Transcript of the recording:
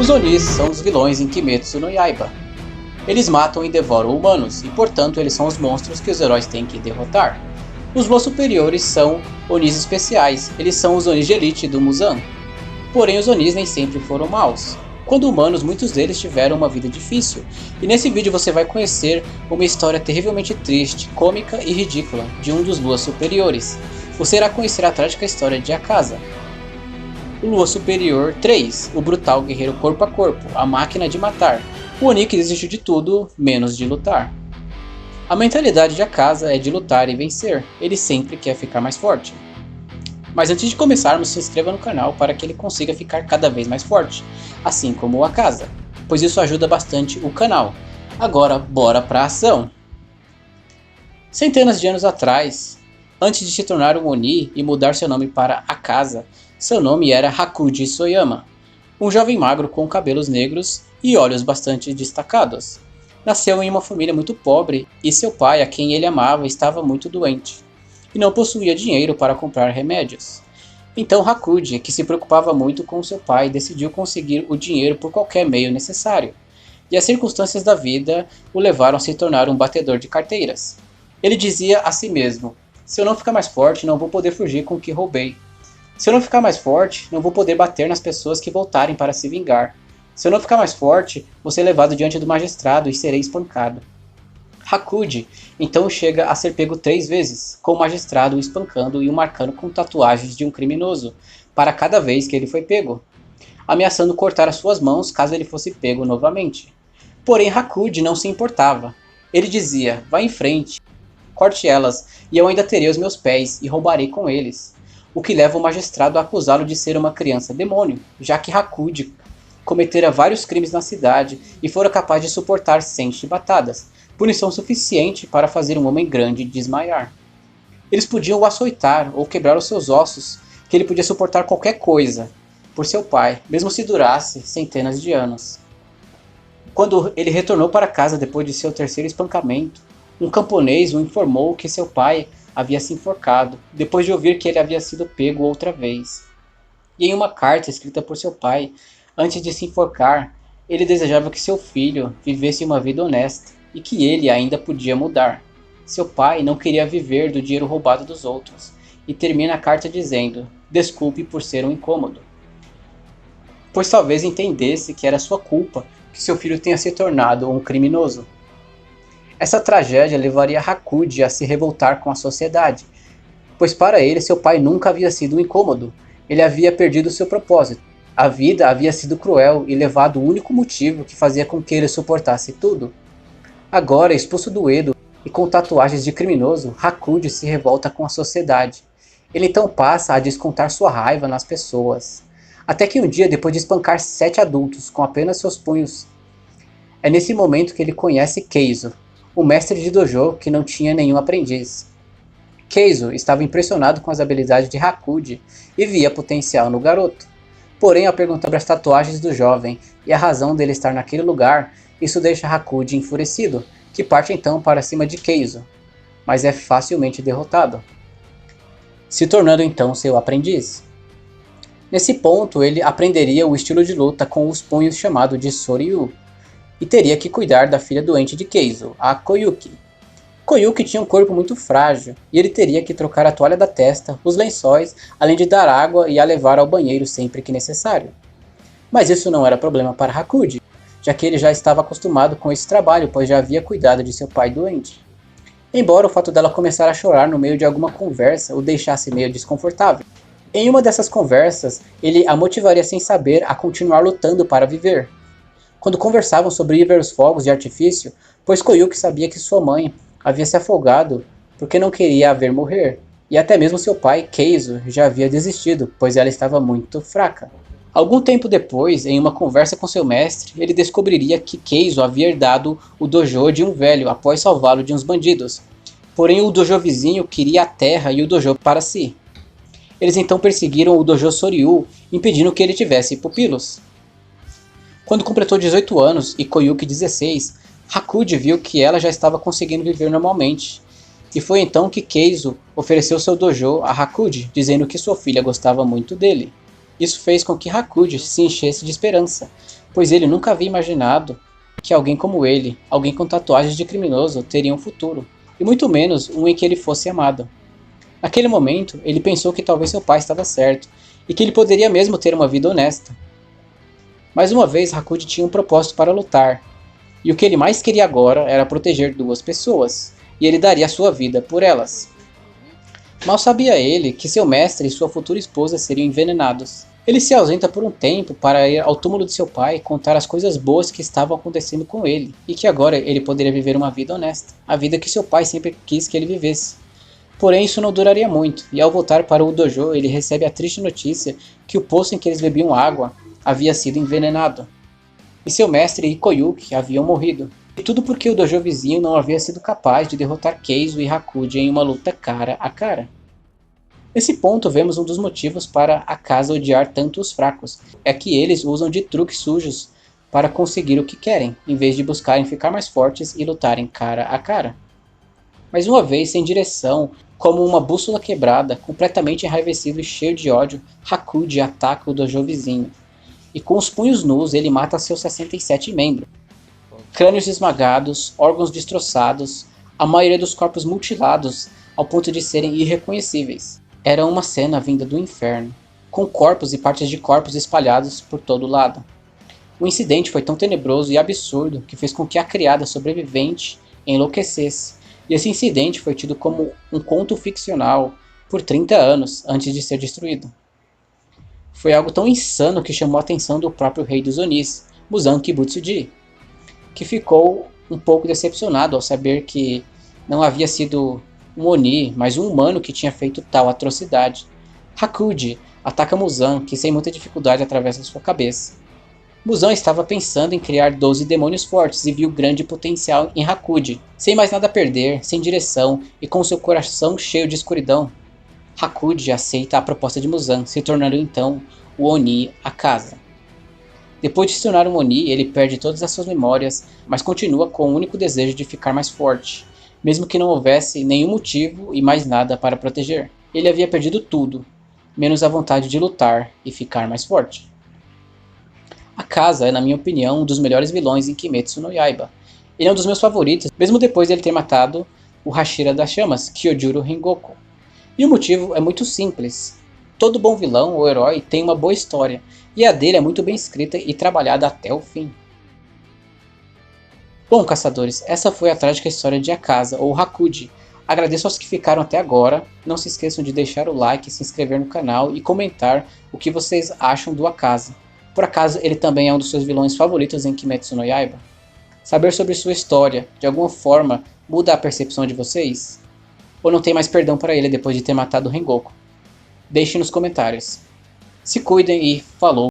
Os Onis são os vilões em Kimetsu no Yaiba. Eles matam e devoram humanos, e portanto eles são os monstros que os heróis têm que derrotar. Os Bois superiores são Onis especiais, eles são os Onis de elite do Muzan. Porém os Onis nem sempre foram maus. Quando humanos, muitos deles tiveram uma vida difícil, e nesse vídeo você vai conhecer uma história terrivelmente triste, cômica e ridícula de um dos Bois superiores. Você irá conhecer a trágica história de Akaza. O Lua Superior 3, o brutal guerreiro corpo a corpo, a máquina de matar, o Oni que desistiu de tudo, menos de lutar. A mentalidade de Akaza é de lutar e vencer, ele sempre quer ficar mais forte. Mas antes de começarmos, se inscreva no canal para que ele consiga ficar cada vez mais forte, assim como o Akaza, pois isso ajuda bastante o canal. Agora, bora pra ação! Centenas de anos atrás, antes de se tornar um Oni e mudar seu nome para Akaza, seu nome era Hakuji Soyama, um jovem magro com cabelos negros e olhos bastante destacados. Nasceu em uma família muito pobre e seu pai, a quem ele amava, estava muito doente e não possuía dinheiro para comprar remédios. Então Hakuji, que se preocupava muito com seu pai, decidiu conseguir o dinheiro por qualquer meio necessário, e as circunstâncias da vida o levaram a se tornar um batedor de carteiras. Ele dizia a si mesmo: se eu não ficar mais forte, não vou poder fugir com o que roubei. Se eu não ficar mais forte, não vou poder bater nas pessoas que voltarem para se vingar. Se eu não ficar mais forte, vou ser levado diante do magistrado e serei espancado. Hakuji então chega a ser pego 3 vezes, com o magistrado o espancando e o marcando com tatuagens de um criminoso, para cada vez que ele foi pego, ameaçando cortar as suas mãos caso ele fosse pego novamente. Porém Hakuji não se importava. Ele dizia: vá em frente, corte elas, e eu ainda terei os meus pés e roubarei com eles. O que leva o magistrado a acusá-lo de ser uma criança demônio, já que Hakuji cometera vários crimes na cidade e fora capaz de suportar 100 chibatadas, punição suficiente para fazer um homem grande desmaiar. Eles podiam o açoitar ou quebrar os seus ossos, que ele podia suportar qualquer coisa, por seu pai, mesmo se durasse centenas de anos. Quando ele retornou para casa depois de seu terceiro espancamento, um camponês o informou que seu pai havia se enforcado, depois de ouvir que ele havia sido pego outra vez. E em uma carta escrita por seu pai, antes de se enforcar, ele desejava que seu filho vivesse uma vida honesta e que ele ainda podia mudar. Seu pai não queria viver do dinheiro roubado dos outros, e termina a carta dizendo: desculpe por ser um incômodo. Pois talvez entendesse que era sua culpa que seu filho tenha se tornado um criminoso. Essa tragédia levaria Hakuji a se revoltar com a sociedade, pois para ele seu pai nunca havia sido um incômodo, ele havia perdido seu propósito. A vida havia sido cruel e levado o único motivo que fazia com que ele suportasse tudo. Agora, expulso do Edo e com tatuagens de criminoso, Hakuji se revolta com a sociedade. Ele então passa a descontar sua raiva nas pessoas. Até que um dia, depois de espancar 7 adultos com apenas seus punhos, é nesse momento que ele conhece Keizo, o mestre de dojo que não tinha nenhum aprendiz. Keizo estava impressionado com as habilidades de Hakuji e via potencial no garoto. Porém, ao perguntar sobre as tatuagens do jovem e a razão dele estar naquele lugar, isso deixa Hakuji enfurecido, que parte então para cima de Keizo, mas é facilmente derrotado, se tornando então seu aprendiz. Nesse ponto, ele aprenderia o estilo de luta com os punhos chamado de Soryu, e teria que cuidar da filha doente de Keizo, a Koyuki. Koyuki tinha um corpo muito frágil, e ele teria que trocar a toalha da testa, os lençóis, além de dar água e a levar ao banheiro sempre que necessário. Mas isso não era problema para Hakuji, já que ele já estava acostumado com esse trabalho, pois já havia cuidado de seu pai doente. Embora o fato dela começar a chorar no meio de alguma conversa o deixasse meio desconfortável. Em uma dessas conversas, ele a motivaria sem saber a continuar lutando para viver. Quando conversavam sobre ir ver os fogos de artifício, pois Koyuki sabia que sua mãe havia se afogado porque não queria a ver morrer, e até mesmo seu pai, Keizo, já havia desistido, pois ela estava muito fraca. Algum tempo depois, em uma conversa com seu mestre, ele descobriria que Keizo havia herdado o dojo de um velho após salvá-lo de uns bandidos. Porém, o dojo vizinho queria a terra e o dojo para si. Eles então perseguiram o dojo Soryu, impedindo que ele tivesse pupilos. Quando completou 18 anos e Koyuki 16, Hakuji viu que ela já estava conseguindo viver normalmente, e foi então que Keizo ofereceu seu dojo a Hakuji, dizendo que sua filha gostava muito dele. Isso fez com que Hakuji se enchesse de esperança, pois ele nunca havia imaginado que alguém como ele, alguém com tatuagens de criminoso, teria um futuro, e muito menos um em que ele fosse amado. Naquele momento, ele pensou que talvez seu pai estava certo, e que ele poderia mesmo ter uma vida honesta. Mais uma vez, Hakuji tinha um propósito para lutar, e o que ele mais queria agora era proteger duas pessoas, e ele daria a sua vida por elas. Mal sabia ele que seu mestre e sua futura esposa seriam envenenados. Ele se ausenta por um tempo para ir ao túmulo de seu pai e contar as coisas boas que estavam acontecendo com ele, e que agora ele poderia viver uma vida honesta, a vida que seu pai sempre quis que ele vivesse. Porém, isso não duraria muito, e ao voltar para o dojo, ele recebe a triste notícia que o poço em que eles bebiam água havia sido envenenado, e seu mestre e Koyuki haviam morrido. E tudo porque o dojo vizinho não havia sido capaz de derrotar Keizo e Hakuji em uma luta cara a cara. Nesse ponto vemos um dos motivos para a casa odiar tanto os fracos, é que eles usam de truques sujos para conseguir o que querem, em vez de buscarem ficar mais fortes e lutarem cara a cara. Mais uma vez, sem direção, como uma bússola quebrada, completamente enraivecido e cheio de ódio, Hakuji ataca o dojo vizinho. E com os punhos nus ele mata seus 67 membros. Crânios esmagados, órgãos destroçados, a maioria dos corpos mutilados ao ponto de serem irreconhecíveis. Era uma cena vinda do inferno, com corpos e partes de corpos espalhados por todo lado. O incidente foi tão tenebroso e absurdo que fez com que a criada sobrevivente enlouquecesse, e esse incidente foi tido como um conto ficcional por 30 anos antes de ser destruído. Foi algo tão insano que chamou a atenção do próprio rei dos Onis, Muzan Kibutsuji, que ficou um pouco decepcionado ao saber que não havia sido um Oni, mas um humano que tinha feito tal atrocidade. Hakuji ataca Muzan, que sem muita dificuldade atravessa sua cabeça. Muzan estava pensando em criar 12 demônios fortes e viu grande potencial em Hakuji. Sem mais nada a perder, sem direção e com seu coração cheio de escuridão, Hakuji aceita a proposta de Muzan, se tornando então o Oni Akaza. Depois de se tornar um Oni, ele perde todas as suas memórias, mas continua com o único desejo de ficar mais forte, mesmo que não houvesse nenhum motivo e mais nada para proteger. Ele havia perdido tudo, menos a vontade de lutar e ficar mais forte. Akaza é, na minha opinião, um dos melhores vilões em Kimetsu no Yaiba. Ele é um dos meus favoritos, mesmo depois de ele ter matado o Hashira das Chamas, Kyojuro Rengoku. E o motivo é muito simples. Todo bom vilão ou herói tem uma boa história, e a dele é muito bem escrita e trabalhada até o fim. Bom, caçadores, essa foi a trágica história de Akaza, ou Hakuji. Agradeço aos que ficaram até agora, não se esqueçam de deixar o like, se inscrever no canal e comentar o que vocês acham do Akaza. Por acaso ele também é um dos seus vilões favoritos em Kimetsu no Yaiba? Saber sobre sua história, de alguma forma, muda a percepção de vocês? Ou não tem mais perdão para ele depois de ter matado o Rengoku? Deixe nos comentários. Se cuidem e falou!